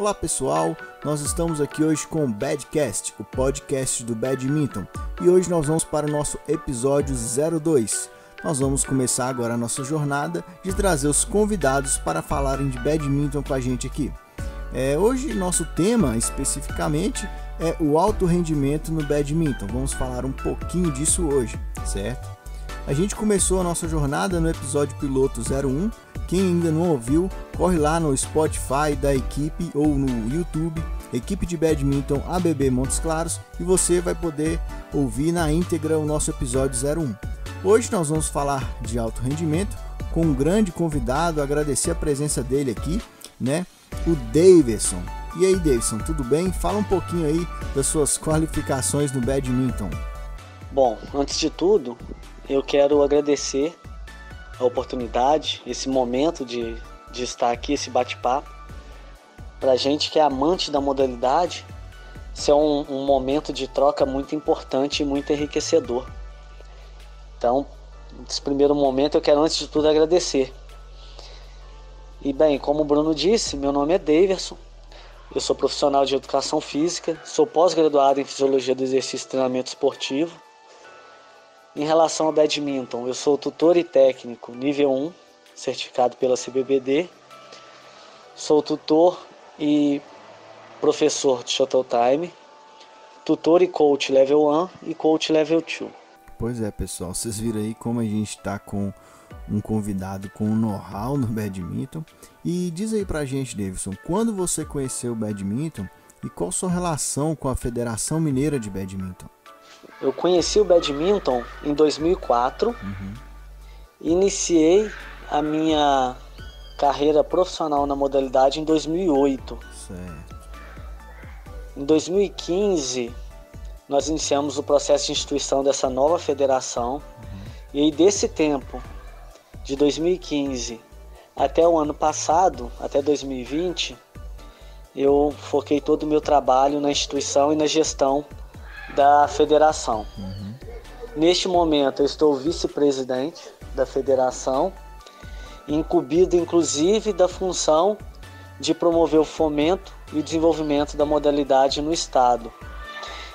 Olá pessoal, nós estamos aqui hoje com o Badcast, o podcast do badminton, e hoje nós vamos para o nosso episódio 02. Nós vamos começar agora a nossa jornada de trazer os convidados para falarem de badminton com a gente aqui. Hoje nosso tema especificamente é o alto rendimento no badminton. Vamos falar um pouquinho disso hoje, certo? A gente começou a nossa jornada no episódio piloto 01. Quem ainda não ouviu, corre lá no Spotify da equipe ou no YouTube, Equipe de Badminton ABB Montes Claros, e você vai poder ouvir na íntegra o nosso episódio 01. Hoje nós vamos falar de alto rendimento com um grande convidado, agradecer a presença dele aqui, né? O Davidson. E aí, Davidson, tudo bem? Fala um pouquinho aí das suas qualificações no badminton. Bom, antes de tudo, eu quero agradecer a oportunidade, esse momento de estar aqui, esse bate-papo. Pra gente que é amante da modalidade, isso é um momento de troca muito importante e muito enriquecedor. Então, nesse primeiro momento, eu quero antes de tudo agradecer. E bem, como o Bruno disse, meu nome é Davidson, eu sou profissional de educação física, sou pós-graduado em fisiologia do exercício e treinamento esportivo. Em relação ao badminton, eu sou tutor e técnico nível 1, certificado pela CBBD. Sou tutor e professor de Shuttle-Time, tutor e coach level 1 e coach level 2. Pois é, pessoal, vocês viram aí como a gente está com um convidado com um know-how no badminton. E diz aí pra gente, Davidson, quando você conheceu o badminton e qual sua relação com a Federação Mineira de Badminton? Eu conheci o badminton em 2004, Iniciei a minha carreira profissional na modalidade em 2008. Certo. Em 2015, nós iniciamos o processo de instituição dessa nova federação. E aí desse tempo, de 2015 até o ano passado, até 2020, eu foquei todo o meu trabalho na instituição e na gestão da federação. Neste momento eu estou vice-presidente da federação, incumbido inclusive da função de promover o fomento e o desenvolvimento da modalidade no estado.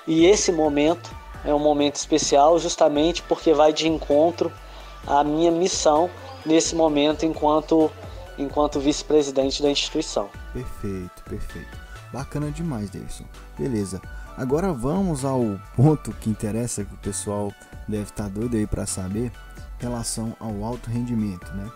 E esse momento é um momento especial justamente porque vai de encontro à minha missão nesse momento enquanto vice-presidente da instituição. Perfeito. Bacana demais, Davidson. Beleza. Agora vamos ao ponto que interessa, que o pessoal deve estar doido aí para saber, em relação ao alto rendimento, né?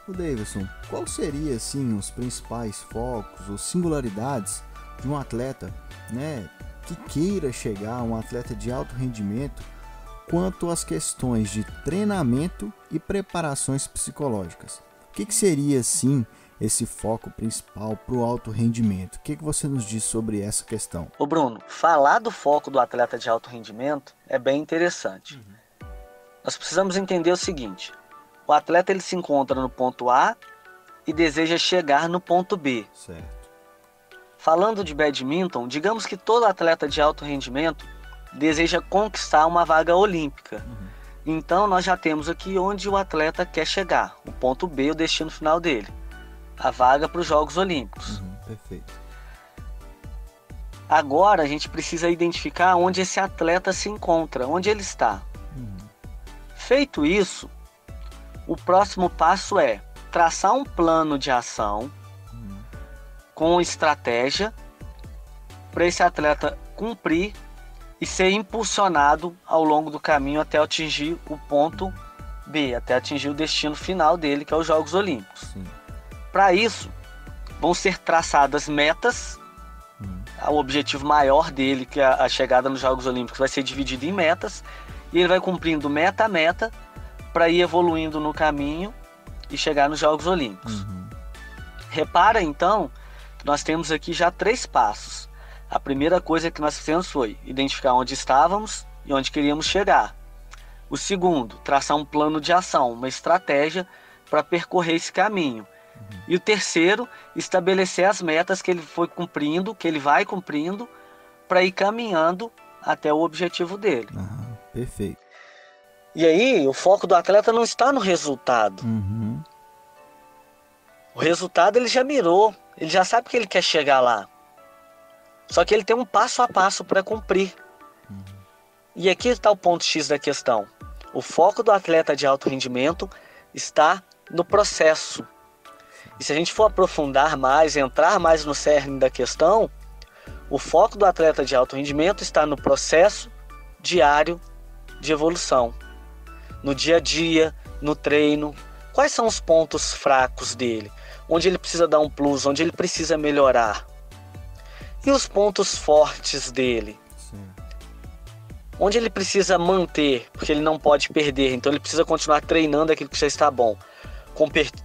O Davidson, qual seria assim os principais focos ou singularidades de um atleta, né, que queira chegar a um atleta de alto rendimento quanto às questões de treinamento e preparações psicológicas? O que seria assim esse foco principal para o alto rendimento? O que você nos diz sobre essa questão? Ô Bruno, falar do foco do atleta de alto rendimento é bem interessante. Nós precisamos entender o seguinte: o atleta ele se encontra no ponto A e deseja chegar no ponto B. Certo. Falando de badminton, digamos que todo atleta de alto rendimento deseja conquistar uma vaga olímpica. Então nós já temos aqui onde o atleta quer chegar, o ponto B, o destino final dele, a vaga para os Jogos Olímpicos. Perfeito. Agora a gente precisa identificar onde esse atleta se encontra, onde ele está. Feito isso, o próximo passo é traçar um plano de ação com estratégia para esse atleta cumprir e ser impulsionado ao longo do caminho até atingir o ponto B, até atingir o destino final dele, que é os Jogos Olímpicos. Para isso, vão ser traçadas metas. O objetivo maior dele, que é a chegada nos Jogos Olímpicos, vai ser dividido em metas, e ele vai cumprindo meta a meta para ir evoluindo no caminho e chegar nos Jogos Olímpicos. Repara então que nós temos aqui já 3 passos. A primeira coisa que nós fizemos foi identificar onde estávamos e onde queríamos chegar. O segundo, traçar um plano de ação, uma estratégia para percorrer esse caminho. E o terceiro, estabelecer as metas que ele foi cumprindo, que ele vai cumprindo, para ir caminhando até o objetivo dele. Perfeito. E aí, o foco do atleta não está no resultado. O resultado ele já mirou, ele já sabe que ele quer chegar lá. Só que ele tem um passo a passo para cumprir. E aqui está o ponto X da questão. O foco do atleta de alto rendimento está no processo. E se a gente for aprofundar mais, entrar mais no cerne da questão, o foco do atleta de alto rendimento está no processo diário de evolução. No dia a dia, no treino. Quais são os pontos fracos dele? Onde ele precisa dar um plus, onde ele precisa melhorar? E os pontos fortes dele? Sim. Onde ele precisa manter, porque ele não pode perder, então ele precisa continuar treinando aquilo que já está bom.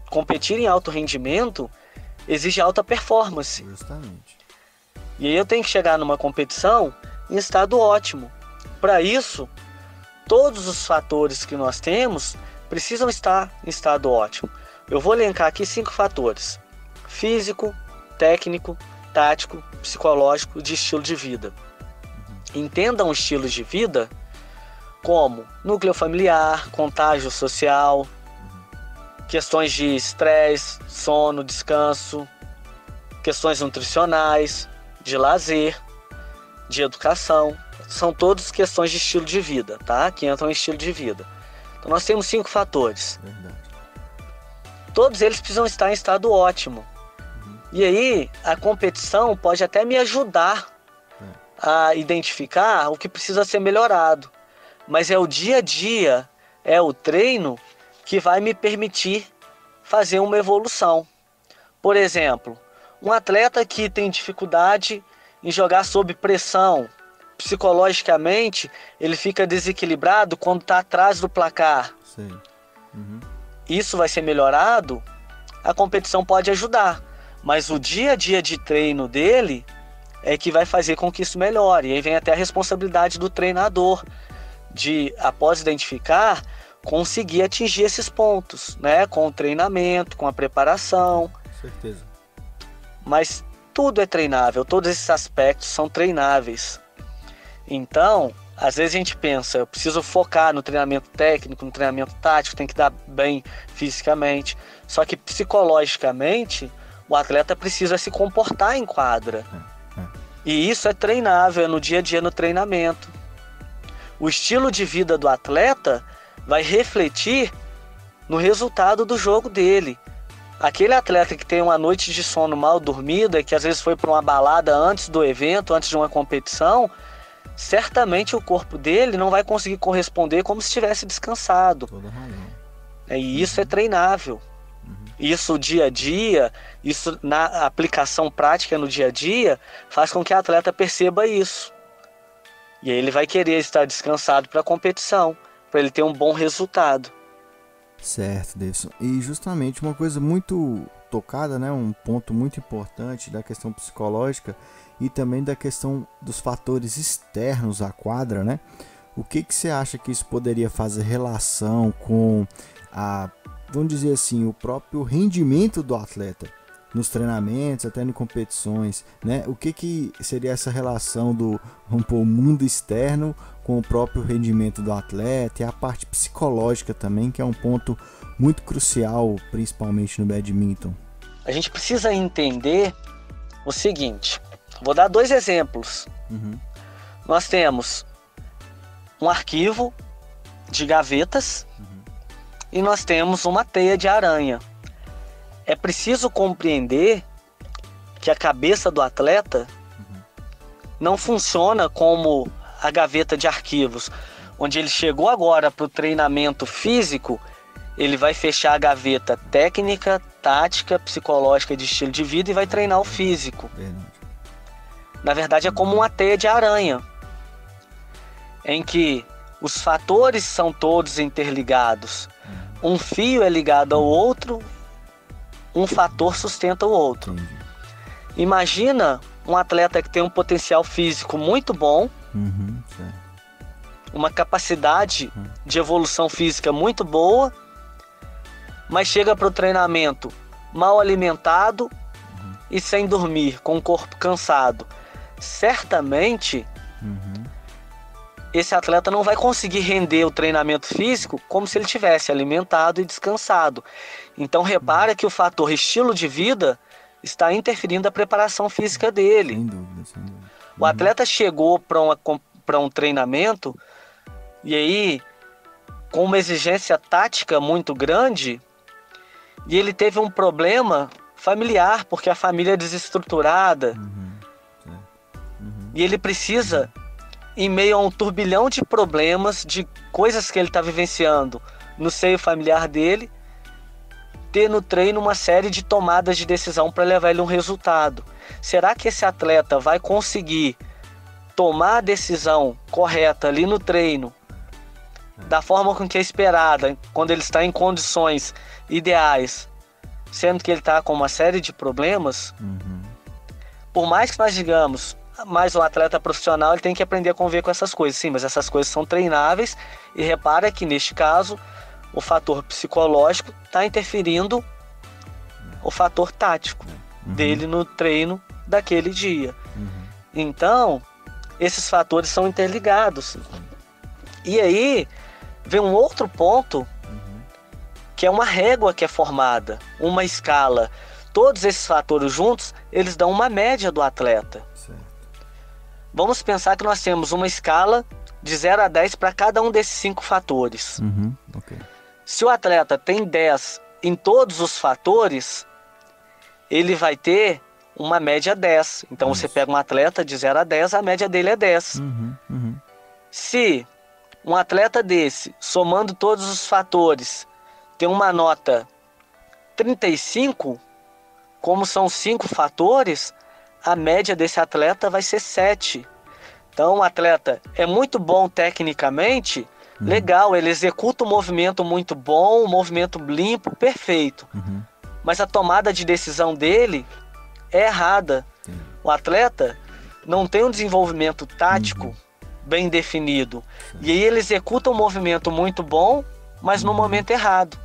Competir em alto rendimento exige alta performance. Justamente. E aí eu tenho que chegar numa competição em estado ótimo. Para isso, todos os fatores que nós temos precisam estar em estado ótimo. Eu vou elencar aqui 5 fatores: físico, técnico, tático, psicológico e de estilo de vida. Entendam estilos de vida como núcleo familiar, contágio social, questões de estresse, sono, descanso, questões nutricionais, de lazer, de educação. São todas questões de estilo de vida, tá? Que entram em estilo de vida. Então nós temos 5 fatores. Verdade. Todos eles precisam estar em estado ótimo. E aí a competição pode até me ajudar a identificar o que precisa ser melhorado. Mas é o dia a dia, é o treino que vai me permitir fazer uma evolução. Por exemplo, um atleta que tem dificuldade em jogar sob pressão, psicologicamente, ele fica desequilibrado quando está atrás do placar. Sim. Isso vai ser melhorado, a competição pode ajudar. Mas o dia a dia de treino dele é que vai fazer com que isso melhore. E aí vem até a responsabilidade do treinador de, após identificar, conseguir atingir esses pontos, né? Com o treinamento, com a preparação. Com certeza. Mas tudo é treinável, todos esses aspectos são treináveis. Então, às vezes a gente pensa, eu preciso focar no treinamento técnico, no treinamento tático, tem que dar bem fisicamente. Só que psicologicamente, o atleta precisa se comportar em quadra. E isso é treinável, é no dia a dia, no treinamento. O estilo de vida do atleta vai refletir no resultado do jogo dele. Aquele atleta que tem uma noite de sono mal dormida, que às vezes foi para uma balada antes do evento, antes de uma competição, certamente o corpo dele não vai conseguir corresponder como se estivesse descansado. Toda razão. E isso é treinável. Isso dia a dia, isso na aplicação prática no dia a dia, faz com que o atleta perceba isso. E aí ele vai querer estar descansado para a competição, para ele ter um bom resultado. Certo, Davidson. E justamente uma coisa muito tocada, né, um ponto muito importante da questão psicológica e também da questão dos fatores externos à quadra, né? O que você acha que isso poderia fazer relação com vamos dizer assim, o próprio rendimento do atleta nos treinamentos, até em competições, né? O que seria essa relação do, vamos pôr, mundo externo com o próprio rendimento do atleta e a parte psicológica também, que é um ponto muito crucial, principalmente no badminton? A gente precisa entender o seguinte, vou dar 2 exemplos. Nós temos um arquivo de gavetas e nós temos uma teia de aranha. É preciso compreender que a cabeça do atleta não funciona como a gaveta de arquivos, onde ele chegou agora para o treinamento físico, ele vai fechar a gaveta técnica, tática, psicológica, de estilo de vida e vai treinar o físico. Na verdade é como uma teia de aranha, em que os fatores são todos interligados. Um fio é ligado ao outro, um fator sustenta o outro. Imagina um atleta que tem um potencial físico muito bom, uma capacidade de evolução física muito boa, mas chega para o treinamento mal alimentado e sem dormir, com o corpo cansado. Certamente esse atleta não vai conseguir render o treinamento físico como se ele tivesse alimentado e descansado. Então repara que o fator estilo de vida está interferindo na preparação física dele. Sem dúvida, sem dúvida. O atleta chegou para um treinamento e aí com uma exigência tática muito grande e ele teve um problema familiar, porque a família é desestruturada e ele precisa, em meio a um turbilhão de problemas, de coisas que ele está vivenciando no seio familiar dele, ter no treino uma série de tomadas de decisão para levar ele a um resultado. Será que esse atleta vai conseguir tomar a decisão correta ali no treino, da forma com que é esperada, quando ele está em condições ideais, sendo que ele está com uma série de problemas? Por mais que nós digamos, mas um atleta profissional ele tem que aprender a conviver com essas coisas. Sim, mas essas coisas são treináveis e repara que neste caso o fator psicológico está interferindo o fator tático dele no treino daquele dia. Então, esses fatores são interligados. E aí, vem um outro ponto, que é uma régua que é formada, uma escala. Todos esses fatores juntos, eles dão uma média do atleta. Vamos pensar que nós temos uma escala de 0 a 10 para cada um desses 5 fatores. Se o atleta tem 10 em todos os fatores, ele vai ter uma média 10. Então você pega um atleta de 0 a 10, a média dele é 10. Se um atleta desse, somando todos os fatores, tem uma nota 35, como são 5 fatores, a média desse atleta vai ser 7. Então o atleta é muito bom tecnicamente, legal, ele executa um movimento muito bom, um movimento limpo, perfeito. Mas a tomada de decisão dele é errada. O atleta não tem um desenvolvimento tático bem definido. E aí ele executa um movimento muito bom, mas no momento errado.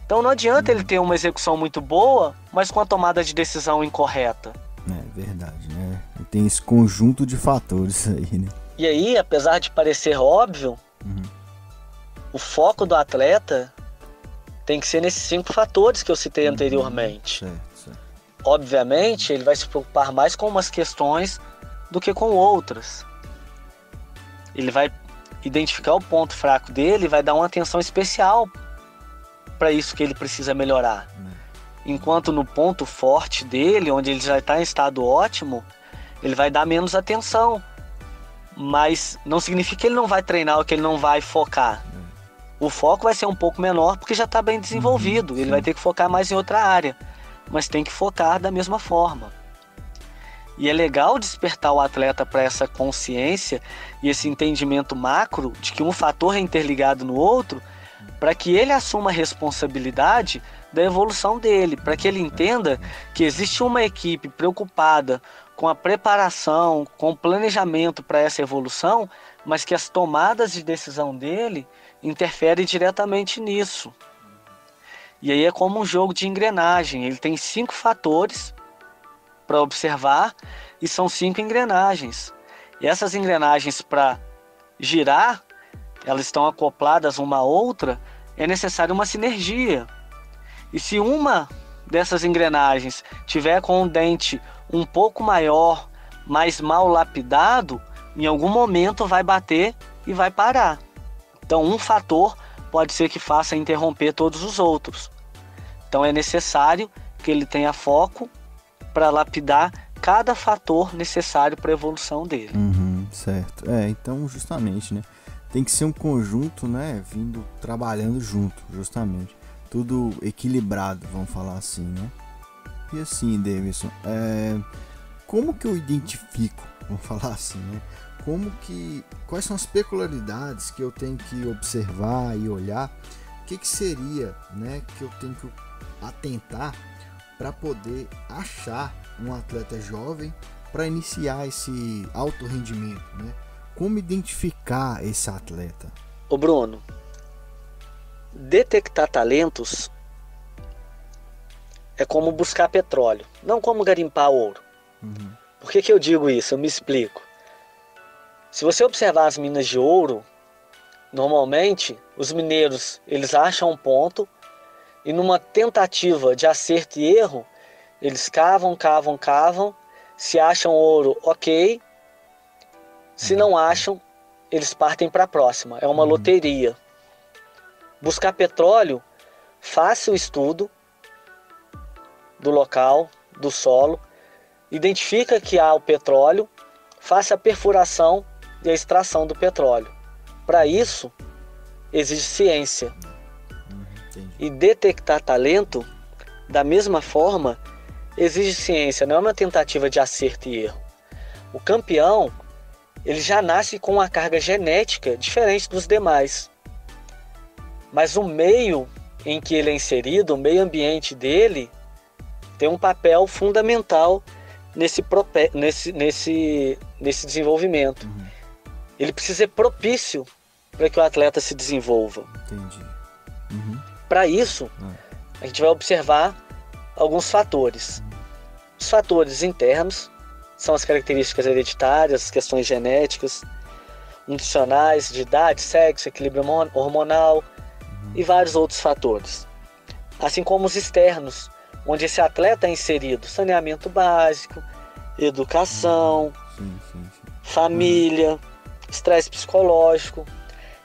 Então não adianta ele ter uma execução muito boa, mas com a tomada de decisão incorreta. É verdade, né? Tem esse conjunto de fatores aí, né? E aí, apesar de parecer óbvio, o foco do atleta tem que ser nesses 5 fatores que eu citei anteriormente. Obviamente, ele vai se preocupar mais com umas questões do que com outras. Ele vai identificar o ponto fraco dele e vai dar uma atenção especial para isso que ele precisa melhorar. Enquanto no ponto forte dele, onde ele já está em estado ótimo, ele vai dar menos atenção. Mas não significa que ele não vai treinar ou que ele não vai focar. O foco vai ser um pouco menor porque já está bem desenvolvido. Ele vai ter que focar mais em outra área. Mas tem que focar da mesma forma. E é legal despertar o atleta para essa consciência e esse entendimento macro de que um fator é interligado no outro, para que ele assuma a responsabilidade da evolução dele, para que ele entenda que existe uma equipe preocupada com a preparação, com o planejamento para essa evolução, mas que as tomadas de decisão dele interferem diretamente nisso. E aí é como um jogo de engrenagem, ele tem 5 fatores para observar e são 5 engrenagens. E essas engrenagens, para girar, elas estão acopladas uma à outra, é necessária uma sinergia. E se uma dessas engrenagens tiver com um dente um pouco maior, mais mal lapidado, em algum momento vai bater e vai parar. Então um fator pode ser que faça interromper todos os outros. Então é necessário que ele tenha foco para lapidar cada fator necessário para a evolução dele. Certo. Então justamente, né? Tem que ser um conjunto, né? Vindo trabalhando junto, justamente. Tudo equilibrado, vamos falar assim, né? E assim, Davidson, como que eu identifico, vamos falar assim, né? Quais são as peculiaridades que eu tenho que observar e olhar? O que seria, né, que eu tenho que atentar para poder achar um atleta jovem para iniciar esse alto rendimento, né? Como identificar esse atleta? Ô Bruno, detectar talentos é como buscar petróleo, não como garimpar ouro. Por que eu digo isso? Eu me explico. Se você observar as minas de ouro, normalmente os mineiros eles acham um ponto e numa tentativa de acerto e erro, eles cavam, se acham ouro, ok, Se não acham, eles partem para a próxima. É uma loteria. Buscar petróleo, faça o estudo do local, do solo, identifica que há o petróleo, faça a perfuração e a extração do petróleo. Para isso, exige ciência. E detectar talento, da mesma forma, exige ciência, não é uma tentativa de acerto e erro. O campeão, ele já nasce com uma carga genética diferente dos demais. Mas o meio em que ele é inserido, o meio ambiente dele, tem um papel fundamental nesse desenvolvimento. Ele precisa ser propício para que o atleta se desenvolva. Entendi. Para isso, a gente vai observar alguns fatores. Os fatores internos são as características hereditárias, as questões genéticas, nutricionais, de idade, sexo, equilíbrio hormonal e vários outros fatores. Assim como os externos, onde esse atleta é inserido: saneamento básico, educação, família, estresse psicológico,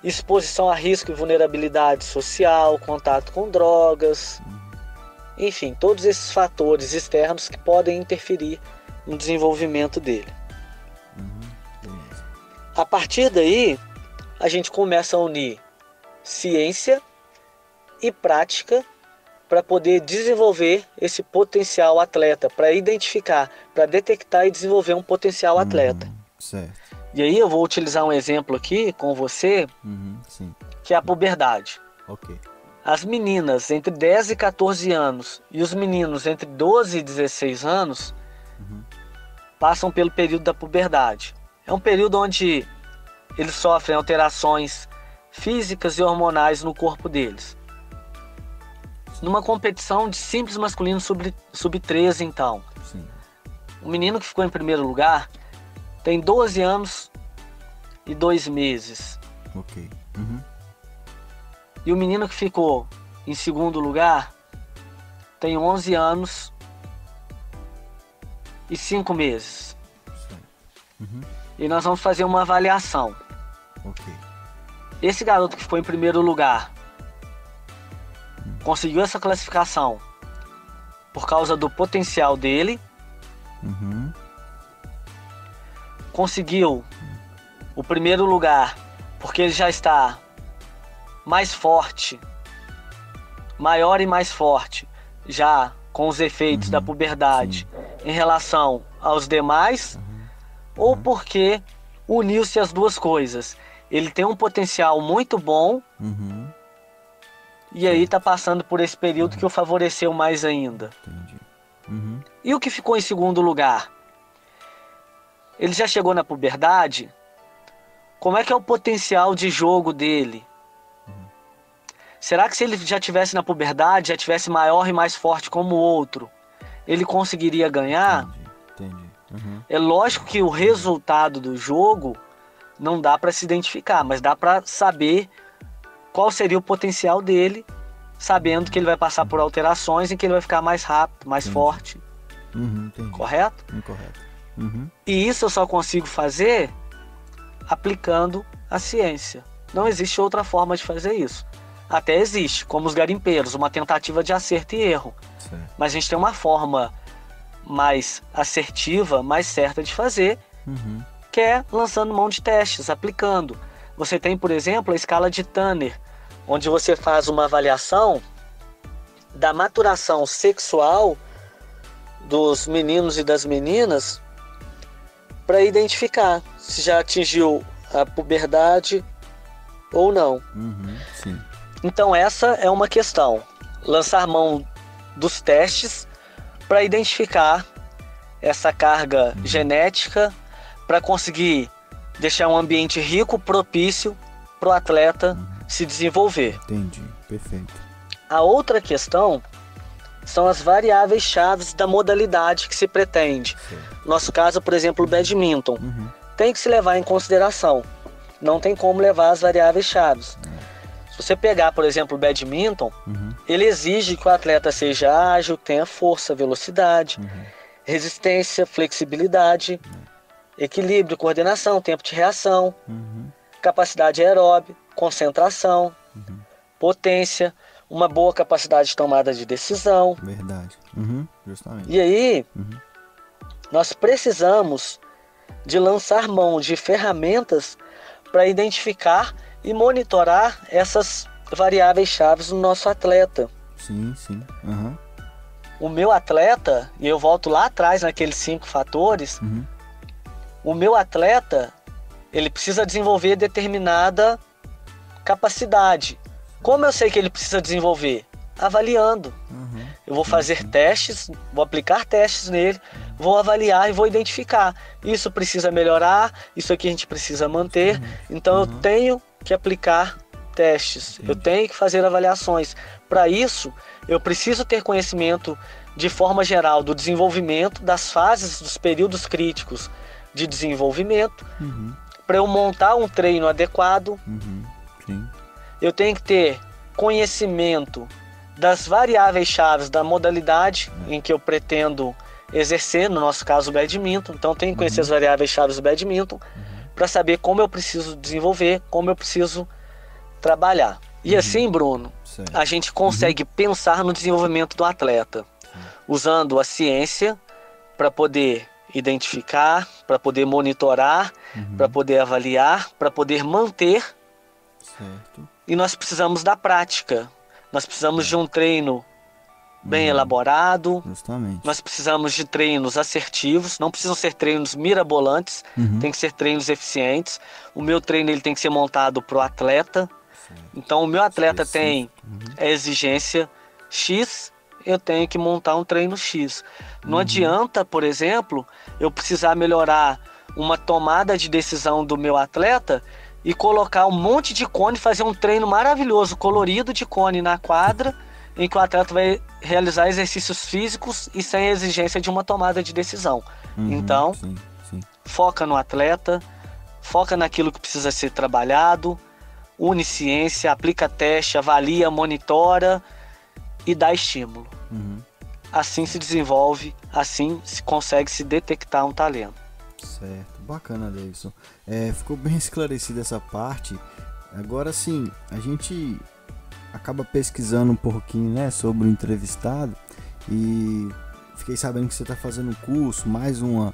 exposição a risco e vulnerabilidade social, contato com drogas, enfim, todos esses fatores externos que podem interferir no desenvolvimento dele. A partir daí, a gente começa a unir ciência e prática para poder desenvolver esse potencial atleta, para identificar, para detectar e desenvolver um potencial atleta. Certo. E aí eu vou utilizar um exemplo aqui com você, que é a puberdade. Ok. As meninas entre 10 e 14 anos e os meninos entre 12 e 16 anos passam pelo período da puberdade. É um período onde eles sofrem alterações físicas e hormonais no corpo deles. Numa competição de simples masculino sub-13, então, o menino que ficou em primeiro lugar tem 12 anos e 2 meses. Ok. E o menino que ficou em segundo lugar tem 11 anos e 5 meses. E nós vamos fazer uma avaliação. Ok. Esse garoto que ficou em primeiro lugar conseguiu essa classificação por causa do potencial dele. Conseguiu o primeiro lugar porque ele já está mais forte, maior e mais forte, já com os efeitos da puberdade em relação aos demais, ou porque uniu-se as duas coisas. Ele tem um potencial muito bom e aí está passando por esse período que o favoreceu mais ainda. Entendi. E o que ficou em segundo lugar? Ele já chegou na puberdade? Como é que é o potencial de jogo dele? Será que se ele já tivesse na puberdade, já tivesse maior e mais forte como o outro, ele conseguiria ganhar? Entendi. É lógico que o resultado do jogo não dá para se identificar, mas dá para saber qual seria o potencial dele, sabendo que ele vai passar por alterações em que ele vai ficar mais rápido, mais forte. Entendi. Correto? Correto. E isso eu só consigo fazer aplicando a ciência. Não existe outra forma de fazer isso. Até existe, como os garimpeiros, uma tentativa de acerto e erro. Certo. Mas a gente tem uma forma mais assertiva, mais certa de fazer, que é lançando mão de testes, aplicando. Você tem, por exemplo, a escala de Tanner, onde você faz uma avaliação da maturação sexual dos meninos e das meninas para identificar se já atingiu a puberdade ou não. Sim. Então essa é uma questão. Lançar mão dos testes para identificar essa carga genética, para conseguir deixar um ambiente rico, propício para o atleta se desenvolver. Entendi, perfeito. A outra questão são as variáveis chaves da modalidade que se pretende. No nosso caso, por exemplo, o badminton. Tem que se levar em consideração. Não tem como levar as variáveis chaves. Se você pegar, por exemplo, o badminton, ele exige que o atleta seja ágil, tenha força, velocidade, resistência, flexibilidade, equilíbrio, coordenação, tempo de reação, capacidade aeróbica, concentração, potência, uma boa capacidade de tomada de decisão. Verdade. Justamente. E aí, nós precisamos de lançar mão de ferramentas para identificar e monitorar essas variáveis chaves no nosso atleta. Sim. O meu atleta, e eu volto lá atrás naqueles 5 fatores, o meu atleta, ele precisa desenvolver determinada capacidade. Como eu sei que ele precisa desenvolver? Avaliando. Eu vou fazer testes, vou aplicar testes nele, vou avaliar e vou identificar. Isso precisa melhorar, isso aqui a gente precisa manter. Então eu tenho que aplicar testes, eu tenho que fazer avaliações. Para isso, eu preciso ter conhecimento de forma geral do desenvolvimento, das fases, dos períodos críticos de desenvolvimento. Para eu montar um treino adequado, eu tenho que ter conhecimento das variáveis chaves da modalidade em que eu pretendo exercer, no nosso caso o badminton. Então eu tenho que conhecer as variáveis chaves do badminton para saber como eu preciso desenvolver, como eu preciso trabalhar. E assim, Bruno, a gente consegue pensar no desenvolvimento do atleta, usando a ciência para poder identificar, para poder monitorar, para poder avaliar, para poder manter. E nós precisamos da prática. Nós precisamos de um treino bem elaborado. Justamente. Nós precisamos de treinos assertivos. Não precisam ser treinos mirabolantes. Tem que ser treinos eficientes. O meu treino ele tem que ser montado para o atleta. Então o meu atleta tem a exigência X, eu tenho que montar um treino X. Não adianta, por exemplo, eu precisar melhorar uma tomada de decisão do meu atleta e colocar um monte de cone, fazer um treino maravilhoso, colorido de cone na quadra, em que o atleta vai realizar exercícios físicos e sem a exigência de uma tomada de decisão. Então, foca no atleta, foca naquilo que precisa ser trabalhado, une ciência, aplica teste, avalia, monitora e dá estímulo. Assim se desenvolve, assim se consegue se detectar um talento. Certo, bacana, Davidson. Ficou bem esclarecida essa parte. Agora sim, a gente acaba pesquisando um pouquinho, né, sobre o entrevistado e fiquei sabendo que você está fazendo um curso, mais um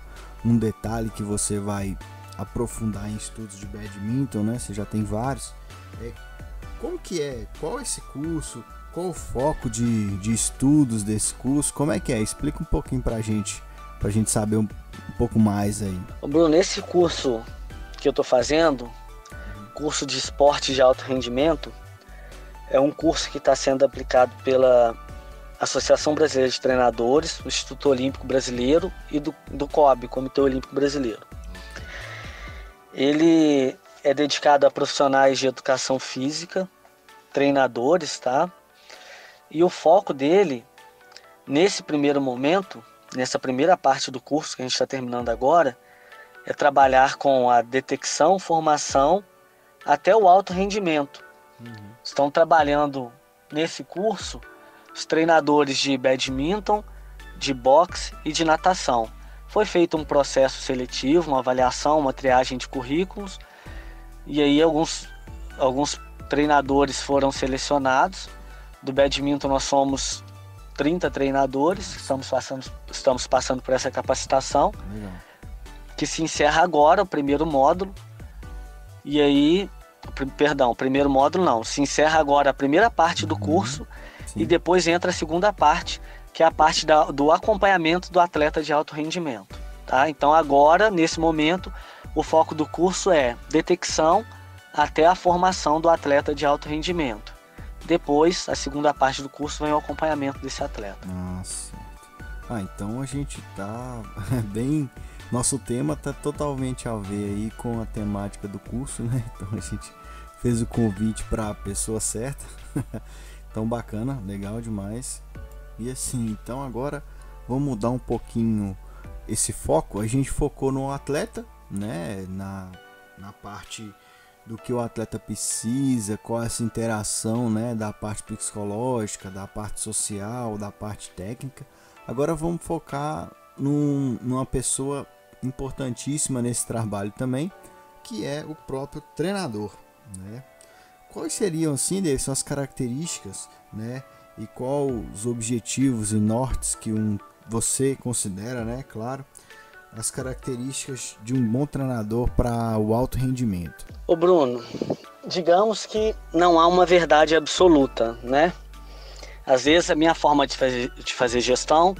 detalhe que você vai aprofundar em estudos de badminton, né? Você já tem vários. Como que é? Qual é esse curso? Qual o foco de estudos desse curso? Como é que é? Explica um pouquinho pra gente saber um pouco mais aí. Bruno, esse curso que eu tô fazendo, curso de esporte de alto rendimento, é um curso que está sendo aplicado pela Associação Brasileira de Treinadores, o Instituto Olímpico Brasileiro e do COB, Comitê Olímpico Brasileiro. Ele é dedicado a profissionais de educação física, treinadores, tá? E o foco dele, nesse primeiro momento, nessa primeira parte do curso que a gente está terminando agora, é trabalhar com a detecção, formação, até o alto rendimento. Estão trabalhando nesse curso os treinadores de badminton, de boxe e de natação. Foi feito um processo seletivo, uma avaliação, uma triagem de currículos, e aí alguns treinadores foram selecionados. Do badminton nós somos 30 treinadores, estamos passando por essa capacitação. Legal. Que se encerra agora, o primeiro módulo. E aí, perdão, o primeiro módulo não, se encerra agora a primeira parte do curso. Sim. E depois entra a segunda parte, que é a parte do acompanhamento do atleta de alto rendimento. Tá? Então agora, nesse momento, o foco do curso é detecção até a formação do atleta de alto rendimento. Depois, a segunda parte do curso vem o acompanhamento desse atleta. Nossa. Então a gente tá bem... Nosso tema tá totalmente a ver aí com a temática do curso, né? Então a gente fez o convite para a pessoa certa. Então bacana, legal demais. E assim, então agora vamos mudar um pouquinho esse foco. A gente focou no atleta, né? Na parte do que o atleta precisa, qual é essa interação, né? Da parte psicológica, da parte social, da parte técnica. Agora vamos focar numa pessoa importantíssima nesse trabalho também, que é o próprio treinador, né? Quais seriam, assim, Davidson, suas características, né? E quais os objetivos e nortes que você considera, né? Claro, as características de um bom treinador para o alto rendimento. Ô Bruno, digamos que não há uma verdade absoluta, né? Às vezes a minha forma de fazer gestão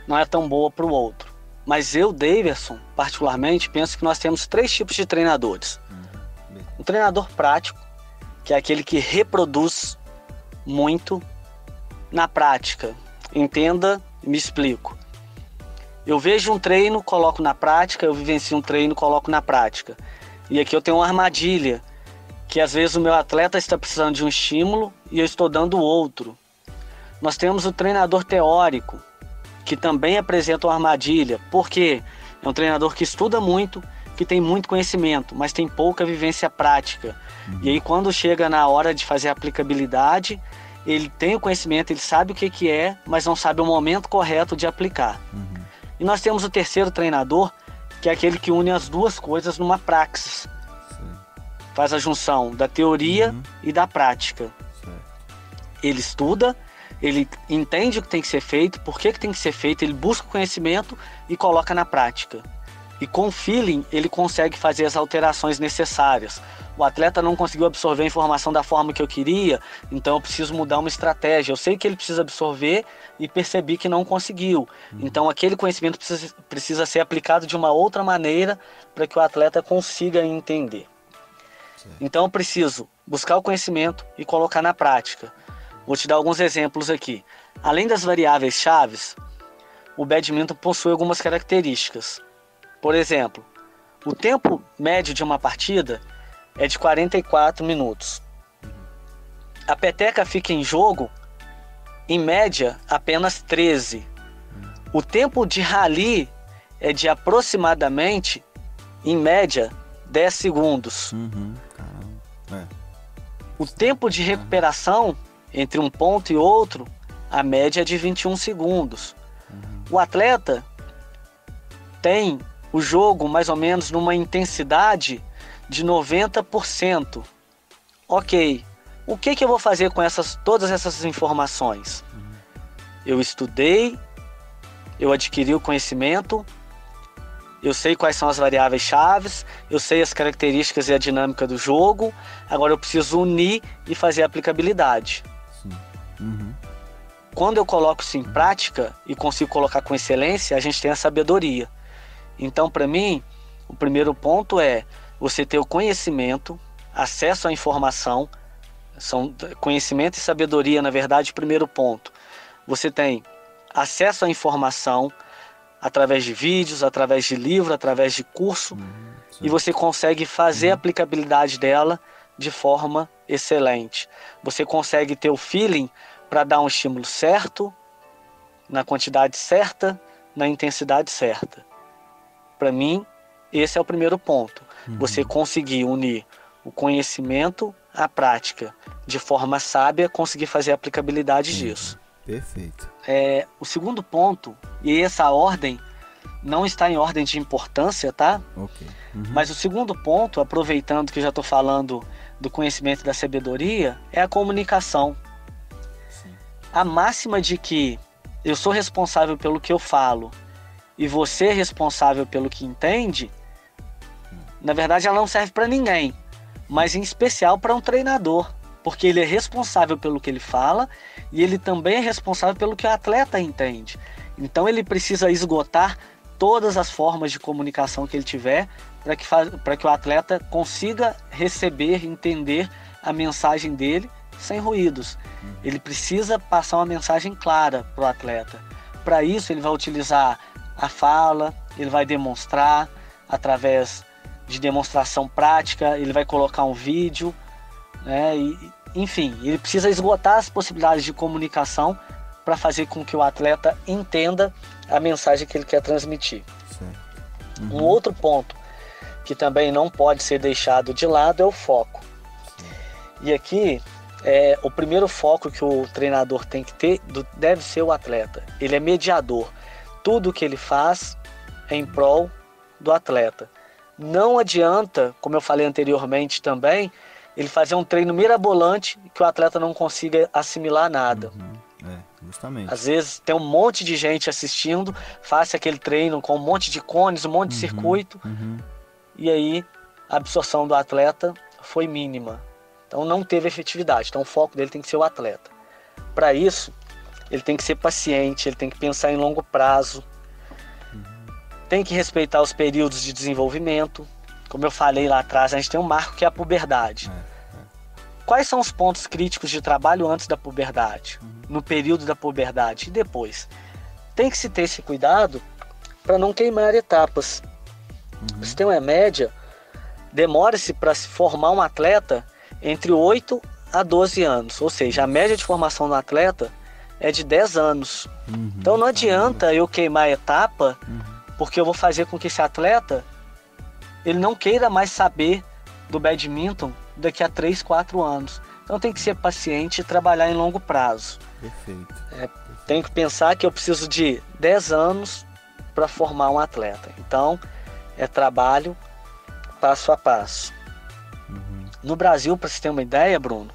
não é tão boa para o outro. Mas eu, Davidson, particularmente, penso que nós temos 3 tipos de treinadores. Um treinador prático, que é aquele que reproduz muito na prática. Entenda e me explico. Eu vejo um treino, coloco na prática, eu vivencio um treino, coloco na prática. E aqui eu tenho uma armadilha, que às vezes o meu atleta está precisando de um estímulo e eu estou dando outro. Nós temos o treinador teórico, que também apresenta uma armadilha, porque é um treinador que estuda muito, que tem muito conhecimento, mas tem pouca vivência prática. E aí quando chega na hora de fazer a aplicabilidade, ele tem o conhecimento, ele sabe o que é, mas não sabe o momento correto de aplicar. E nós temos o terceiro treinador, que é aquele que une as duas coisas numa praxis. Faz a junção da teoria e da prática. Ele estuda, ele entende o que tem que ser feito, por que tem que ser feito, ele busca o conhecimento e coloca na prática. E com feeling ele consegue fazer as alterações necessárias. O atleta não conseguiu absorver a informação da forma que eu queria, então eu preciso mudar uma estratégia. Eu sei que ele precisa absorver e percebi que não conseguiu. Então aquele conhecimento precisa ser aplicado de uma outra maneira para que o atleta consiga entender. Então eu preciso buscar o conhecimento e colocar na prática. Vou te dar alguns exemplos aqui. Além das variáveis chaves, o badminton possui algumas características. Por exemplo, o tempo médio de uma partida é de 44 minutos. A peteca fica em jogo, em média, apenas 13. O tempo de rally é de aproximadamente, em média, 10 segundos. O tempo de recuperação entre um ponto e outro, a média é de 21 segundos. O atleta tem o jogo mais ou menos numa intensidade de 90%. Ok, o que eu vou fazer com todas essas informações? Eu estudei, eu adquiri o conhecimento, eu sei quais são as variáveis chaves, eu sei as características e a dinâmica do jogo, agora eu preciso unir e fazer a aplicabilidade. Quando eu coloco isso em prática e consigo colocar com excelência, a gente tem a sabedoria. Então, para mim, o primeiro ponto é você ter o conhecimento, acesso à informação, são conhecimento e sabedoria, na verdade, o primeiro ponto. Você tem acesso à informação através de vídeos, através de livro, através de curso, e você consegue fazer a aplicabilidade dela de forma excelente. Você consegue ter o feeling para dar um estímulo certo, na quantidade certa, na intensidade certa. Para mim, esse é o primeiro ponto. Você conseguir unir o conhecimento à prática de forma sábia, conseguir fazer a aplicabilidade disso. Perfeito. O segundo ponto, e essa ordem não está em ordem de importância, tá? Mas o segundo ponto, aproveitando que eu já estou falando do conhecimento e da sabedoria, é a comunicação. A máxima de que eu sou responsável pelo que eu falo e você é responsável pelo que entende, na verdade ela não serve para ninguém, mas em especial para um treinador, porque ele é responsável pelo que ele fala e ele também é responsável pelo que o atleta entende. Então ele precisa esgotar todas as formas de comunicação que ele tiver para que o atleta consiga receber, entender a mensagem dele sem ruídos. Ele precisa passar uma mensagem clara para o atleta. Para isso ele vai utilizar a fala, ele vai demonstrar através de demonstração prática, ele vai colocar um vídeo, né? Enfim, ele precisa esgotar as possibilidades de comunicação para fazer com que o atleta entenda a mensagem que ele quer transmitir. Um outro ponto que também não pode ser deixado de lado é o foco. E aqui, o primeiro foco que o treinador tem que ter deve ser o atleta. Ele é mediador. Tudo que ele faz é em prol do atleta. Não adianta, como eu falei anteriormente também, ele fazer um treino mirabolante que o atleta não consiga assimilar nada. Justamente. Às vezes tem um monte de gente assistindo, faça aquele treino com um monte de cones, um monte de circuito, e aí a absorção do atleta foi mínima. Então não teve efetividade. Então o foco dele tem que ser o atleta. Para isso, ele tem que ser paciente, ele tem que pensar em longo prazo, tem que respeitar os períodos de desenvolvimento. Como eu falei lá atrás, a gente tem um marco que é a puberdade. Quais são os pontos críticos de trabalho antes da puberdade, no período da puberdade e depois? Tem que se ter esse cuidado para não queimar etapas. Você tem uma média, demora-se para se formar um atleta entre 8 a 12 anos, ou seja, a média de formação do atleta é de 10 anos. Então não adianta eu queimar a etapa, porque eu vou fazer com que esse atleta ele não queira mais saber do badminton daqui a 3, 4 anos. Então tem que ser paciente e trabalhar em longo prazo. Perfeito. Tenho que pensar que eu preciso de 10 anos para formar um atleta. Então é trabalho passo a passo. No Brasil, para você ter uma ideia, Bruno,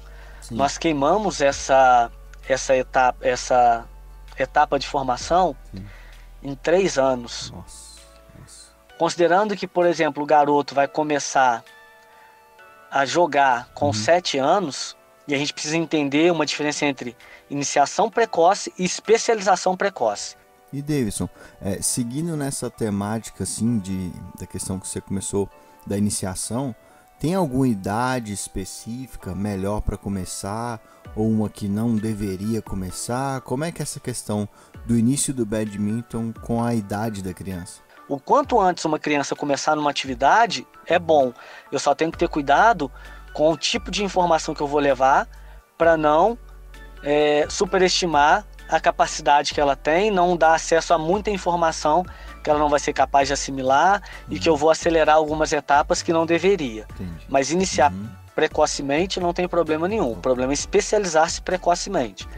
nós queimamos essa etapa de formação em 3 anos. Nossa. Considerando que, por exemplo, o garoto vai começar a jogar com 7 anos, e a gente precisa entender uma diferença entre iniciação precoce e especialização precoce. E Davidson, seguindo nessa temática assim, da questão que você começou da iniciação, tem alguma idade específica melhor para começar ou uma que não deveria começar? Como é que é essa questão do início do badminton com a idade da criança? O quanto antes uma criança começar numa atividade é bom. Eu só tenho que ter cuidado com o tipo de informação que eu vou levar para não superestimar a capacidade que ela tem, não dar acesso a muita informação que ela não vai ser capaz de assimilar e que eu vou acelerar algumas etapas que não deveria. Entendi. Mas iniciar precocemente não tem problema nenhum. O problema é especializar-se precocemente.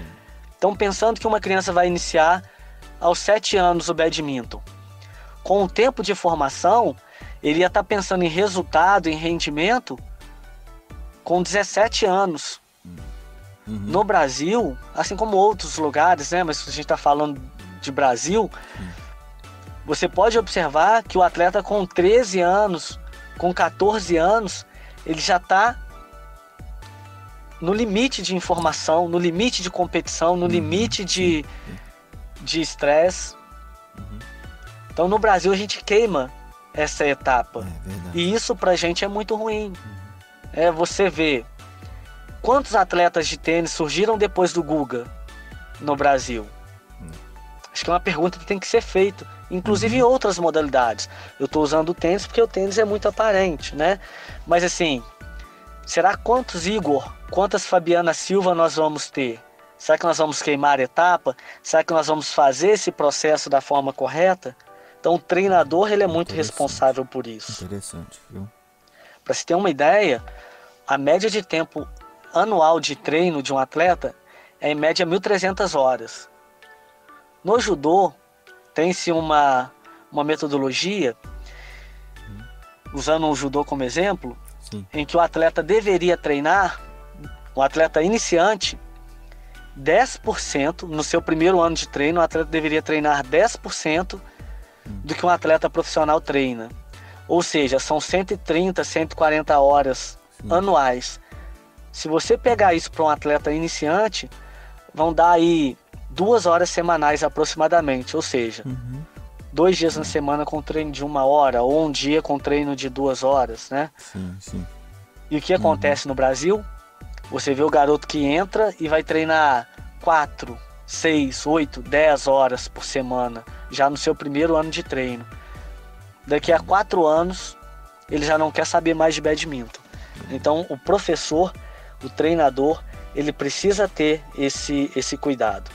Então, pensando que uma criança vai iniciar aos 7 anos o badminton, com o tempo de formação, ele ia estar pensando em resultado, em rendimento, com 17 anos. No Brasil, assim como outros lugares, né? Mas se a gente está falando de Brasil, você pode observar que o atleta com 13 anos, com 14 anos, ele já está no limite de informação, no limite de competição, no limite de estresse. Então no Brasil a gente queima essa etapa. E isso pra gente é muito ruim. Você vê quantos atletas de tênis surgiram depois do Guga no Brasil. Acho que é uma pergunta que tem que ser feita. Inclusive em outras modalidades. Eu estou usando o tênis porque o tênis é muito aparente, né? Mas assim, será quantos Igor, quantas Fabiana Silva nós vamos ter? Será que nós vamos queimar a etapa? Será que nós vamos fazer esse processo da forma correta? Então o treinador ele é muito responsável por isso. Interessante, viu? Para se ter uma ideia, a média de tempo anual de treino de um atleta é em média 1.300 horas. No judô, tem-se uma metodologia, usando o judô como exemplo, em que o atleta deveria treinar, o atleta iniciante, 10%, no seu primeiro ano de treino, o atleta deveria treinar 10% do que um atleta profissional treina. Ou seja, são 130, 140 horas anuais. Se você pegar isso para um atleta iniciante, vão dar aí 2 horas semanais aproximadamente, ou seja, 2 dias na semana com treino de 1 hora, ou um dia com treino de 2 horas, né? E o que acontece no Brasil? Você vê o garoto que entra e vai treinar 4, 6, 8, 10 horas por semana, já no seu primeiro ano de treino. Daqui a 4 anos, ele já não quer saber mais de badminton. Então, o professor, o treinador, ele precisa ter esse cuidado.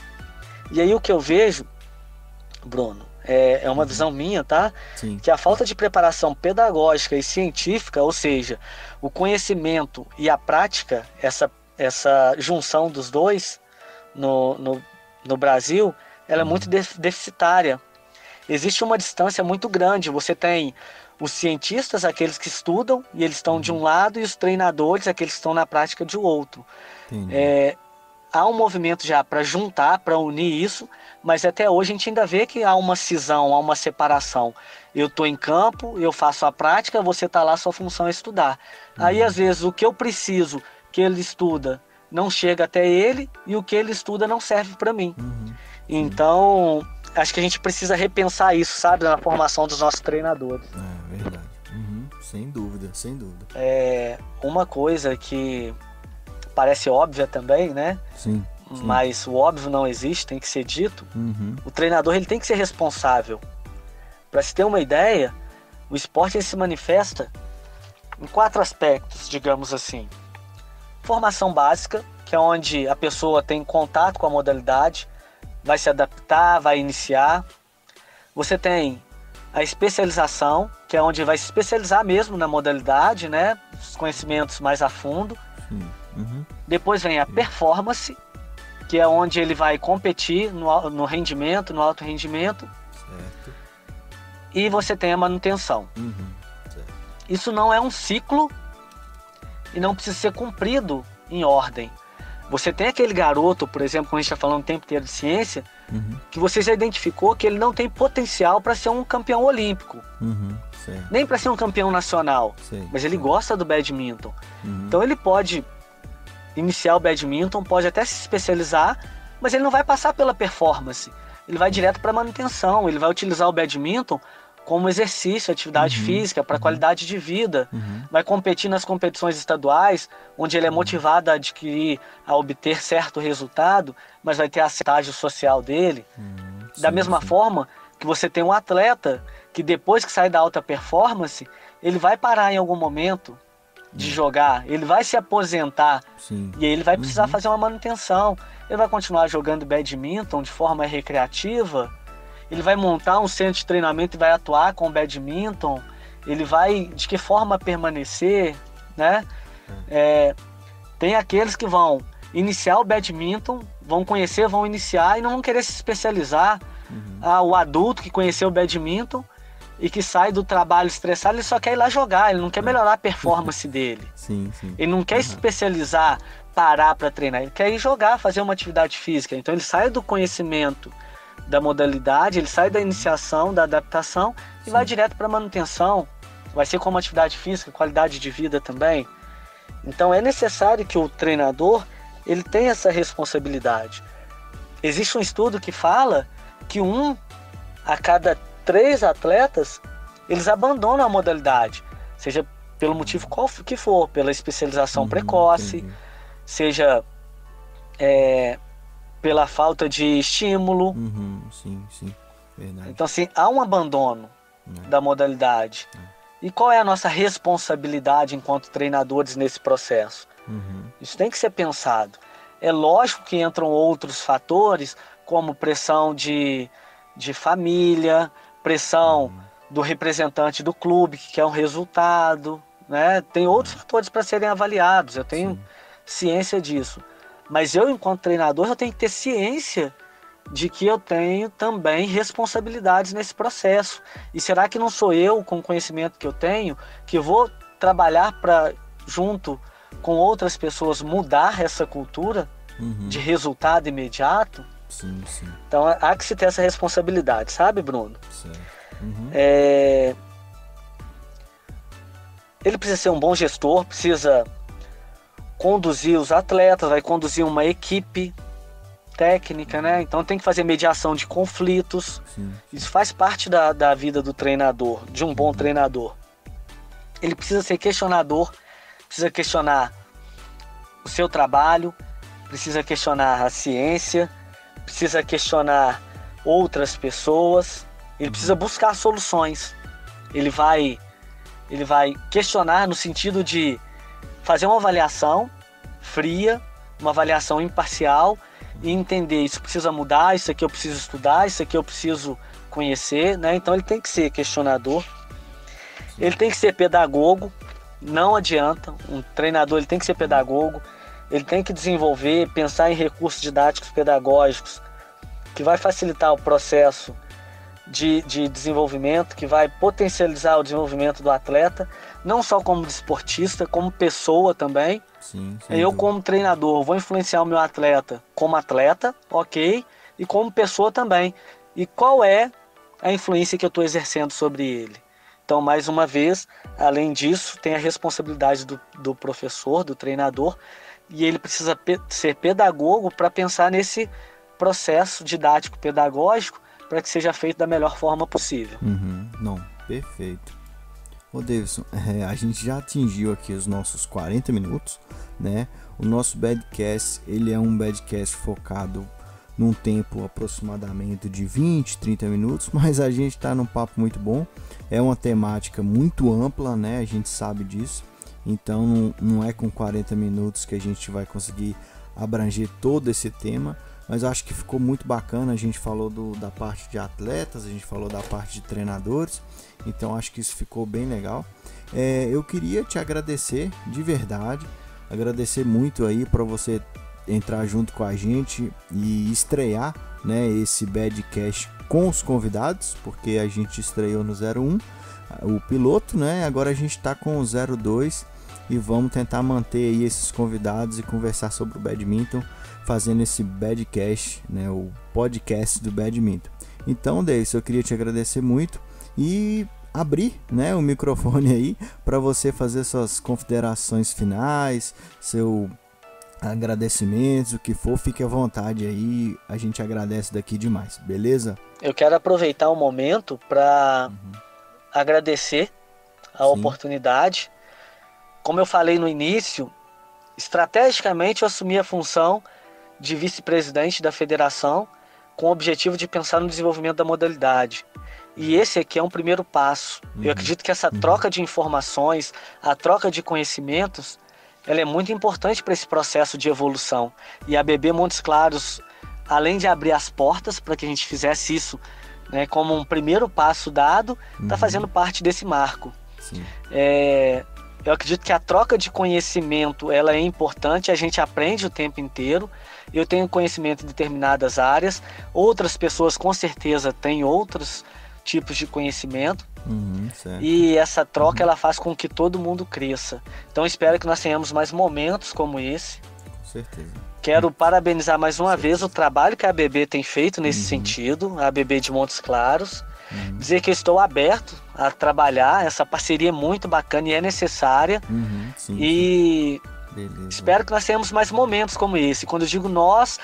E aí o que eu vejo, Bruno, é uma visão minha, tá? Que a falta de preparação pedagógica e científica, ou seja, o conhecimento e a prática, essa junção dos dois no Brasil, ela é muito deficitária. Existe uma distância muito grande. Você tem Os cientistas, aqueles que estudam, e eles estão de um lado, e os treinadores, aqueles que estão na prática, de outro. Há um movimento já para juntar, para unir isso, mas até hoje a gente ainda vê que há uma cisão, há uma separação. Eu estou em campo, eu faço a prática, você está lá, sua função é estudar. Aí, às vezes, o que eu preciso que ele estuda não chega até ele, e o que ele estuda não serve para mim. Então, acho que a gente precisa repensar isso, sabe, na formação dos nossos treinadores. É verdade. Sem dúvida, sem dúvida. Uma coisa que parece óbvia também, né? Sim. Mas o óbvio não existe, tem que ser dito. O treinador, ele tem que ser responsável. Para se ter uma ideia, o esporte, ele se manifesta em 4 aspectos, digamos assim. Formação básica, que é onde a pessoa tem contato com a modalidade, vai se adaptar, vai iniciar. Você tem a especialização, que é onde vai se especializar mesmo na modalidade, né? Os conhecimentos mais a fundo. Depois vem a performance, que é onde ele vai competir no rendimento, no alto rendimento. Certo. E você tem a manutenção. Certo. Isso não é um ciclo e não precisa ser cumprido em ordem. Você tem aquele garoto, por exemplo, quando a gente está falando o tempo inteiro de ciência, que você já identificou que ele não tem potencial para ser um campeão olímpico. Nem para ser um campeão nacional. Mas ele gosta do badminton. Então ele pode iniciar o badminton, pode até se especializar, mas ele não vai passar pela performance. Ele vai direto para a manutenção. Ele vai utilizar o badminton como exercício, atividade física, para qualidade de vida. Vai competir nas competições estaduais, onde ele é motivado a adquirir, a obter certo resultado, mas vai ter a estágio social dele. Da mesma forma que você tem um atleta que depois que sai da alta performance, ele vai parar em algum momento de jogar, ele vai se aposentar. E aí ele vai precisar fazer uma manutenção. Ele vai continuar jogando badminton de forma recreativa, ele vai montar um centro de treinamento e vai atuar com o badminton, ele vai de que forma permanecer, né? Tem aqueles que vão iniciar o badminton, vão conhecer, vão iniciar e não vão querer se especializar. O adulto que conheceu o badminton e que sai do trabalho estressado, ele só quer ir lá jogar, ele não quer melhorar a performance dele. Ele não quer especializar, parar para treinar, ele quer ir jogar, fazer uma atividade física. Então ele sai do conhecimento da modalidade, ele sai da iniciação, da adaptação e vai direto para a manutenção. Vai ser como atividade física, qualidade de vida também. Então é necessário que o treinador ele tenha essa responsabilidade. Existe um estudo que fala que 1 a cada 3 atletas eles abandonam a modalidade, seja pelo motivo qual que for, pela especialização precoce, seja pela falta de estímulo. Verdade. Então, assim, há um abandono da modalidade. E qual é a nossa responsabilidade enquanto treinadores nesse processo? Isso tem que ser pensado. É lógico que entram outros fatores, como pressão de família, pressão do representante do clube, que quer um resultado, né? Tem outros fatores para serem avaliados, eu tenho ciência disso. Mas eu, enquanto treinador, eu tenho que ter ciência de que eu tenho também responsabilidades nesse processo. E será que não sou eu, com o conhecimento que eu tenho, que vou trabalhar para, junto com outras pessoas, mudar essa cultura de resultado imediato? Então há que se ter essa responsabilidade, sabe, Bruno? Ele precisa ser um bom gestor, precisa conduzir os atletas, vai conduzir uma equipe técnica, né? Então tem que fazer mediação de conflitos. Isso faz parte da vida do treinador, de um bom treinador. Ele precisa ser questionador, precisa questionar o seu trabalho, precisa questionar a ciência, precisa questionar outras pessoas, ele precisa buscar soluções. Ele vai questionar no sentido de fazer uma avaliação fria, uma avaliação imparcial e entender, isso precisa mudar, isso aqui eu preciso estudar, isso aqui eu preciso conhecer, né? Então ele tem que ser questionador, ele tem que ser pedagogo, não adianta, um treinador ele tem que ser pedagogo, ele tem que desenvolver, pensar em recursos didáticos pedagógicos que vai facilitar o processo de desenvolvimento, que vai potencializar o desenvolvimento do atleta, não só como desportista, como pessoa também. Sim, eu, como treinador, vou influenciar o meu atleta como atleta, ok, e como pessoa também. E qual é a influência que eu estou exercendo sobre ele? Então, mais uma vez, além disso, tem a responsabilidade do professor, do treinador, e ele precisa ser pedagogo para pensar nesse processo didático pedagógico para que seja feito da melhor forma possível. Não, perfeito. Ô Davidson, a gente já atingiu aqui os nossos 40 minutos, né? O nosso Badcast, ele é um Badcast focado num tempo aproximadamente de 20, 30 minutos, mas a gente está num papo muito bom. É uma temática muito ampla, né? A gente sabe disso. Então não é com 40 minutos que a gente vai conseguir abranger todo esse tema, mas eu acho que ficou muito bacana. A gente falou da parte de atletas, a gente falou da parte de treinadores, então acho que isso ficou bem legal. Eu queria te agradecer de verdade, agradecer muito aí para você entrar junto com a gente e estrear, né, esse Badcast com os convidados, porque a gente estreou no 01, o piloto, né? Agora a gente está com o 02 e vamos tentar manter aí esses convidados e conversar sobre o badminton, fazendo esse Badcast, né, o podcast do badminton. Então, Davidson, eu queria te agradecer muito e abrir, né, o microfone aí para você fazer suas considerações finais, seu agradecimentos, o que for, fique à vontade aí, a gente agradece daqui demais, beleza? Eu quero aproveitar o momento para agradecer a oportunidade. Como eu falei no início, estrategicamente eu assumi a função de vice-presidente da federação com o objetivo de pensar no desenvolvimento da modalidade. E esse aqui é um primeiro passo. Eu acredito que essa troca de informações, a troca de conhecimentos, ela é muito importante para esse processo de evolução. E a BB Montes Claros, além de abrir as portas para que a gente fizesse isso, né, como um primeiro passo dado, está fazendo parte desse marco. Sim. Eu acredito que a troca de conhecimento ela é importante, a gente aprende o tempo inteiro. Eu tenho conhecimento em determinadas áreas, outras pessoas com certeza têm outros tipos de conhecimento. E essa troca ela faz com que todo mundo cresça. Então espero que nós tenhamos mais momentos como esse. Com certeza. Quero parabenizar mais uma vez o trabalho que a ABB tem feito nesse sentido, a ABB de Montes Claros. Dizer que eu estou aberto a trabalhar, essa parceria é muito bacana e é necessária. E beleza. Espero que nós tenhamos mais momentos como esse. Quando eu digo nós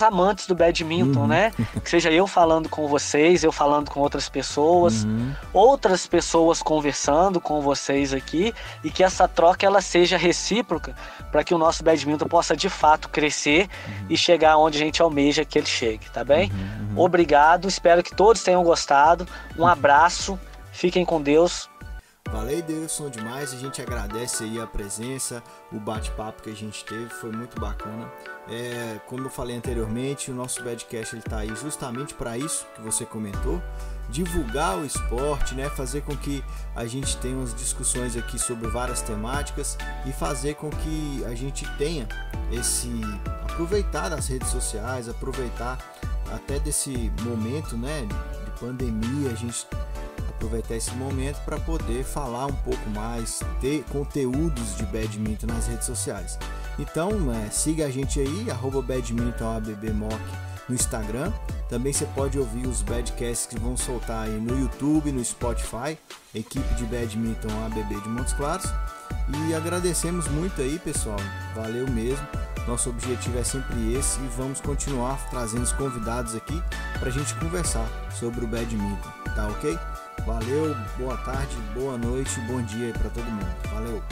amantes do badminton, né? Que seja eu falando com vocês, eu falando com outras pessoas, outras pessoas conversando com vocês aqui, e que essa troca ela seja recíproca para que o nosso badminton possa de fato crescer e chegar onde a gente almeja que ele chegue, tá bem? Obrigado, espero que todos tenham gostado. Um abraço, fiquem com Deus. Valeu, Davidson, demais. A gente agradece aí a presença, o bate-papo que a gente teve, foi muito bacana. Como eu falei anteriormente, o nosso Badcast está aí justamente para isso que você comentou, divulgar o esporte, né? Fazer com que a gente tenha umas discussões aqui sobre várias temáticas e fazer com que a gente tenha aproveitar das redes sociais, aproveitar até desse momento, né, de pandemia, a gente aproveitar esse momento para poder falar um pouco mais, ter conteúdos de badminton nas redes sociais. Então, siga a gente aí, @badmintonabbmoc no Instagram. Também você pode ouvir os badcasts que vão soltar aí no YouTube, no Spotify, equipe de badminton ABB de Montes Claros. E agradecemos muito aí, pessoal, valeu mesmo. Nosso objetivo é sempre esse e vamos continuar trazendo os convidados aqui para a gente conversar sobre o badminton, tá ok? Valeu, boa tarde, boa noite, bom dia aí para todo mundo. Valeu!